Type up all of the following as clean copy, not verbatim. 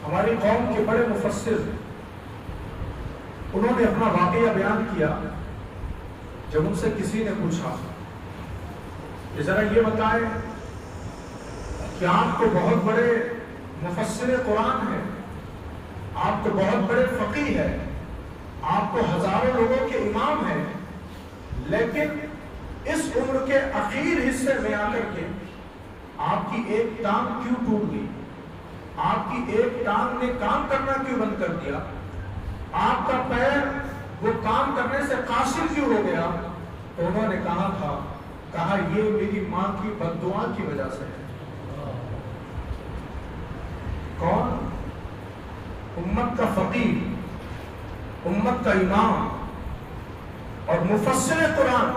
ہماری قوم کے بڑے مفسر انہوں نے اپنا واقعہ بیان کیا جب ان سے کسی نے پوچھا کہ ذرا یہ بتائیں کہ آپ تو بہت بڑے مفسر قرآن ہیں، آپ تو بہت بڑے فقیہ ہیں، آپ تو ہزاروں لوگوں کے امام ہیں، لیکن اس عمر کے اخیر حصے میں آ کر کے آپ کی ایک ٹانگ کیوں ٹوٹ گئی؟ آپ کی ایک ٹانگ نے کام کرنا کیوں بند کر دیا؟ آپ کا پیر وہ کام کرنے سے قاصر کیوں ہو گیا؟ تو انہوں نے کہا یہ میری ماں کی بد دعا کی وجہ سے ہے۔ کون؟ امت کا فقیہ، امت کا امام اور مفسر قرآن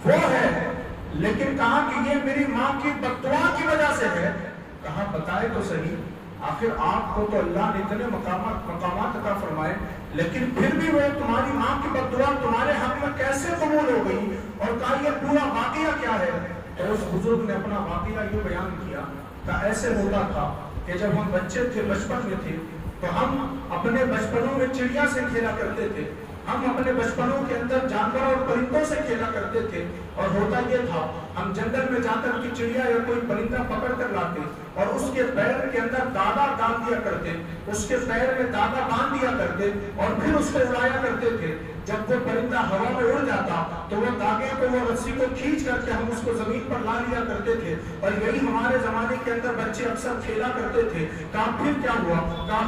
وہ ہے، لیکن کہا کہ یہ میری ماں کی بد دعا کی وجہ سے ہے۔ کہا بتائے تو صحیح، آخر آپ کو تو اللہ نے اتنے مقامات عطا فرمائے، لیکن پھر بھی وہ تمہاری ماں کی بد دعا تمہارے حق میں کیسے قبول ہو گئی؟ اور کہا یہ پورا واقعہ کیا ہے؟ تو اس بزرگ نے اپنا واقعہ یہ بیان کیا کہ ایسے ہوتا تھا کہ جب ہم بچے تھے، بچپن میں تھے، تو ہم اپنے بچپنوں میں چڑیا سے کھیلا کرتے تھے، ہم اپنے بچپنوں کے اندر جانور اور پرندوں سے کھیلا کرتے تھے، اور ہوتا یہ تھا ہم جنگل میں جا کر کی چڑیا یا کوئی پرندہ پکڑ کر لاتے اور اس کے پیر کے اندر داغا ڈال دیا کرتے، اس کے پیر میں داغا باندھ دیا کرتے اور پھر اس کو اڑایا کرتے تھے۔ جب وہ پرندہ ہوا میں اڑ جاتا تو وہ داغے کو، وہ رسی کو کھینچ کر کے ہم اس کو زمین پر لا لیا کرتے تھے، اور یہی ہمارے زمانے کے اندر بچے اکثر کھیلا کرتے تھے۔ کہا پھر کیا ہوا؟ کہا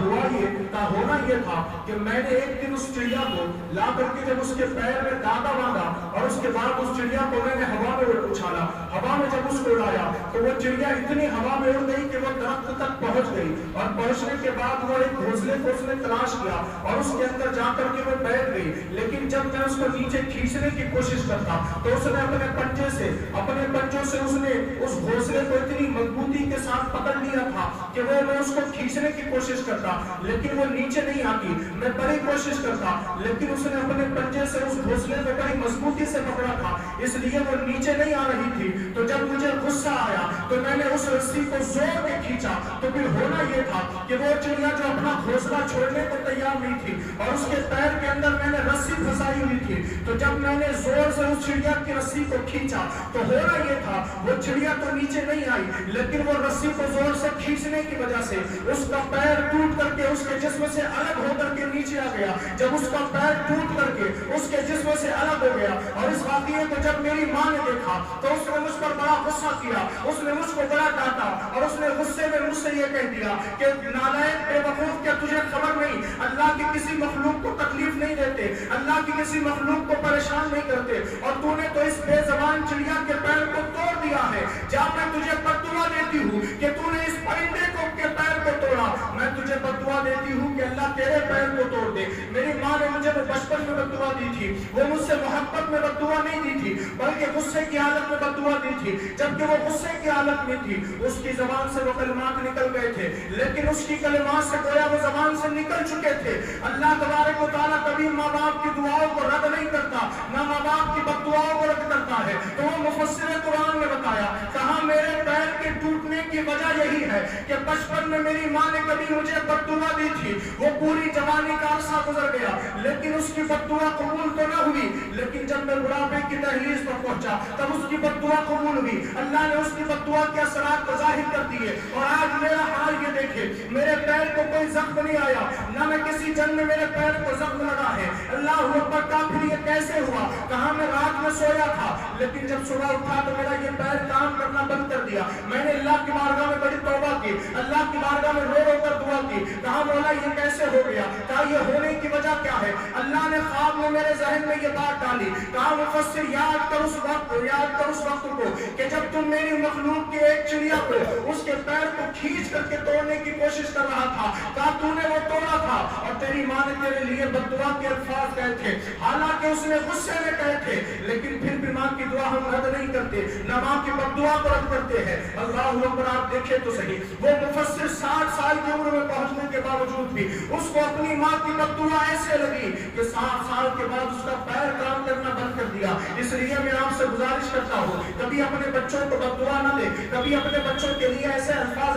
ہونا یہ تھا کہ میں نے ایک دن اس چڑیا کو لا کر کے جب اس کے پیر میں داغا باندھا اور اس کے بعد اس چڑیا کو میں نے ہوا میں اچھالا، ہوا میں جب اس کو اڑایا تو وہ چڑیا اتنی ہوا میں اڑ گئی کہ وہ درخت تک پہنچ گئی، اور پہنچنے کے بعد وہ ایک گھونسلے کو اس نے تلاش کیا اور اس کے اندر جا کر کے وہ بیٹھ گئی۔ لیکن جب میں اس کو نیچے کھینچنے کی کوشش کرتا تو اس نے اپنے پنجوں سے اس نے اس گھونسلے کو اتنی مضبوطی کے ساتھ پکڑ لیا تھا کہ میں اس کو کھینچنے کی کوشش کرتا لیکن وہ نیچے نہیں آتی، میں بڑی کوشش کرتا لیکن اس نے اپنے پنجے سے اس گھونسلے کو بڑی مضبوطی سے پکڑا تھا، اس لیے وہ نیچے نہیں آ رہی تھی۔ تو جب مجھے غصہ آیا تو میں نے اس رسی کو زور کے کھینچا، تو پھر ہونا یہ تھا کہ وہ چڑیا جو اپنا گھونسلہ چھوڑنے کو تیار نہیں تھی اور اس کے پیر کے اندر میں نے رسی پھنسائی ہوئی تھی، تو جب میں نے زور سے اس چڑیا کی رسی کو کھینچا تو ہونا یہ تھا وہ چڑیا تو نیچے نہیں آئی، لیکن وہ رسی کو زور سے کھینچنے کی وجہ سے اس کا پیر ٹوٹ کر کے اس کے جسم سے الگ ہو کر کے نیچے آ گیا۔ جب اس کا پیر ٹوٹ کر کے اس کے جسم سے الگ ہو گیا اور اس واقعے کو جب میری ماں نے دیکھا تو اس نے مجھ پر بڑا غصہ کیا، اس نے مجھ کو بڑا ڈانٹا اور اس نے غصے میں مجھ سے یہ کہہ دیا کہ نالائق بے وقوف، کیا تجھے خبر نہیں اللہ کی کسی مخلوق کو تکلیف نہیں دیتے، اللہ کی کسی مخلوق کو پریشان نہیں کرتے، اور تو نے تو اس بے زبان چڑیا کے پیر کو توڑ دیا ہے۔ جا میں تجھے بد دعا دیتی ہوں کہ تو نے اس پرندے کو کے پیر کو توڑا، میں تجھے بد دعا دیتی ہوں کہ اللہ تیرے پیر کو توڑ دے۔ میری ماں نے مجھے بچپن میں بد دعا دی تھی، وہ مجھ سے محبت میں بد دعا نہیں دی تھی بلکہ غصے کی حالت میں بد دعا دی تھی۔ جبکہ وہ غصے کی حالت میں تھی، اس کی زبان سے وہ کلمات نکل گئے تھے، لیکن اس کی کلمات سے گویا وہ زبان سے نکل چکے تھے۔ اللہ تبارک و تعالیٰ کبھی ماں باپ کی دعاؤں کو رد نہیں کرتا، نہ ماں باپ کی بد دعاؤں کو رد کرتا ہے۔ تو وہ مفسر قرآن نے بتایا، کہا میرے پیر کے ٹوٹنے کی وجہ یہی ہے کہ بچپن میں میری ماں نے کبھی مجھے بد دعا دی تھی، وہ پوری جوانی کا عرصہ گزر گیا لیکن اس کی بد دعا قبول تو نہ ہوئی، لیکن جب میں بڑھاپے کی دہلیز پر پہنچا تب اس کی بد دعا قبول ہوئی، اللہ نے اس کی بد دعا کے اثرات کو ظاہر کر دیے۔ اور آج میرا حال یہ دیکھے، میرے پیر کو کوئی زخم نہیں آیا، نہ میں کسی جنگ میں میرے پیر کو زخم لگا ہے۔ اللہ اکبر کا پھر یہ کیسے ہوا؟ کہاں میں رات میں سویا تھا لیکن جب صبح اٹھا تو میرا یہ پیر کام کرنا بند کر دیا۔ میں نے اللہ کی بارگاہ میں بڑی توبہ کی، اللہ کی بارگاہ میں رو رو کر دعا کی، کہا مولا یہ کیسے ہو گیا؟ کہا یہ ہونے کی وجہ کیا ہے؟ اللہ نے خواب میں میرے ذہن میں یہ بات ڈالی، کہا مفسر یاد کر اس وقت کو کہ جب تم میری مخلوق کے ایک چڑیا کو اس کے پیر کو کھینچ کر کے توڑنے کی کوشش کر رہا تھا، کہا تو نے وہ توڑا تھا اور تیری ماں نے تیرے لیے بد دعا کے الفاظ کہے تھے، حالانکہ اس نے غصے میں کہے تھے، لیکن پھر بھی ماں کی دعا ہم رد نہیں کرتے، نہ ماں کی بد دعا کو رد کرتے ہیں۔ اللہ اکبر، آپ دیکھیں تو صحیح، وہ مفسر 60 سال کی عمر میں پہنچنے کے باوجود بھی اس کو اپنی ماں کی بد دعا ایسے لگی کہ 60 سال کے بعد اس کا پیر کام کرنا بند کر دیا۔ اس لیے میں آپ سے گزارش کرتا ہوں، کبھی اپنے بچوں کو بد دعا نہ دے، کبھی اپنے بچوں کے لیے ایسے الفاظ